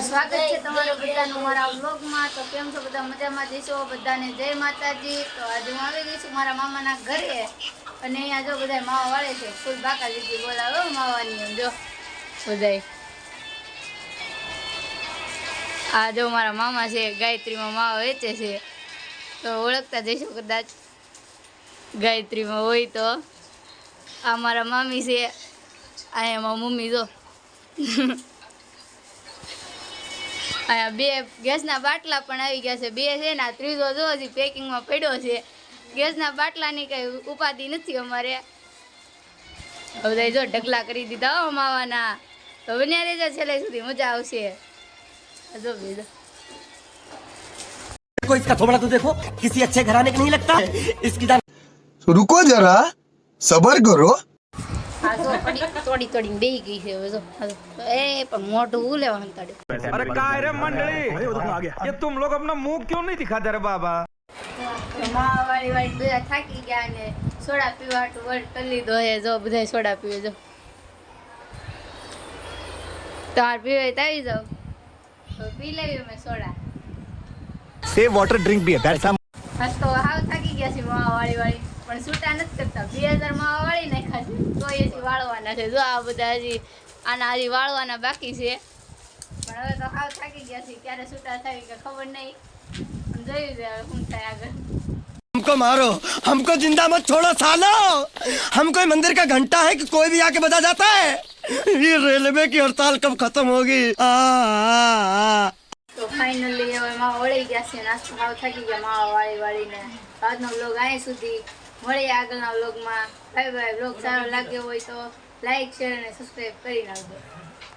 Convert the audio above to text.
સ્વાગત છે તમારું બધાનું મારા વ્લોગમાં। તો કેમ છો બધા? મજામાં જઈશો? બધાને જય માતાજી। તો આજે હું આવી ગઈ છું મારા મામાના ઘરે અને અહીંયા જો બધા માવા વાળે છે। ફૂલ બાકા દીદી બોલાવો માવાની એમ જો બધાય। આ જો મારા મામા છે, ગાયત્રીમાં માવા વેચે છે, તો ઓળખતા જઈશું કદાચ ગાયત્રીમાં હોય તો। આ મારા મામી છે, અહીંયા મારા મમ્મી જો અહીંયા બે ગેસના બાટલા પણ આવી ગયા છે, બે છે ને ત્રીજો જો હજી પેકિંગમાં પડ્યો છે। ગેસના બાટલાની કઈ ઉપાધિ નથી અમારે। બધા જો ઢગલા કરી દીધા હો માવાના। તો બન્યા રહેજો છેલ્લે સુધી, મજા આવશે। જો બીજો देखो इसका थोबड़ा तो देखो, किसी अच्छे घराने का नहीं लगता है इसकी रुको जरा सबर करो। આ જો તોડી તોડીને બેહી ગઈ છે હવે જો એ પણ મોઢું લેવાનું તાડ્યું। अरे काय रे मंडली, ये तुम लोग अपना मुंह क्यों नहीं दिखाते रे बाबा? માવા વાળી બધા થાકી ગયા ને સોડા પીવા હાટુ વર્ડ કરી લીધો હે। જો બધા સોડા પીવે જો, તાર પીવે તો આવી જાવ, તો પી લેવી અમે સોડા। सेव वाटर ड्रिंक भी है दैट्स બસ તો હાવ થાકી ગયા છે માવા વાળી પણ છૂટા નથી કરતા। 2000 માવા વાળી નાખ્યા છે તો એથી વાળવાના છે। જો આ બધા હજી આના હજી વાળવાના બાકી છે, પણ હવે તો હાવ થાકી ગયા છે। ક્યારે છૂટા થાય કે ખબર નહીં, પણ જોયું છે હવે શું થાય આગળ। हमको मारो, हमको जिंदा मत छोड़ो सालो। हम कोई मंदिर का घंटा है कि कोई भी आके बजा जाता है। ये रेलवे की हड़ताल कब खत्म होगी? તો ફાઇનલી હવે માવા વળી ગયા છે, નાસ્તો હાવ થાકી ગયા માવા વાળીને। આજનો વ્લોગ અહીં સુધી, મળીએ આગળના વ્લોગમાં। Bye bye. વ્લોગ સારો લાગ્યો હોય તો લાઈક, શેર અને સબસ્ક્રાઈબ કરી નાખજો।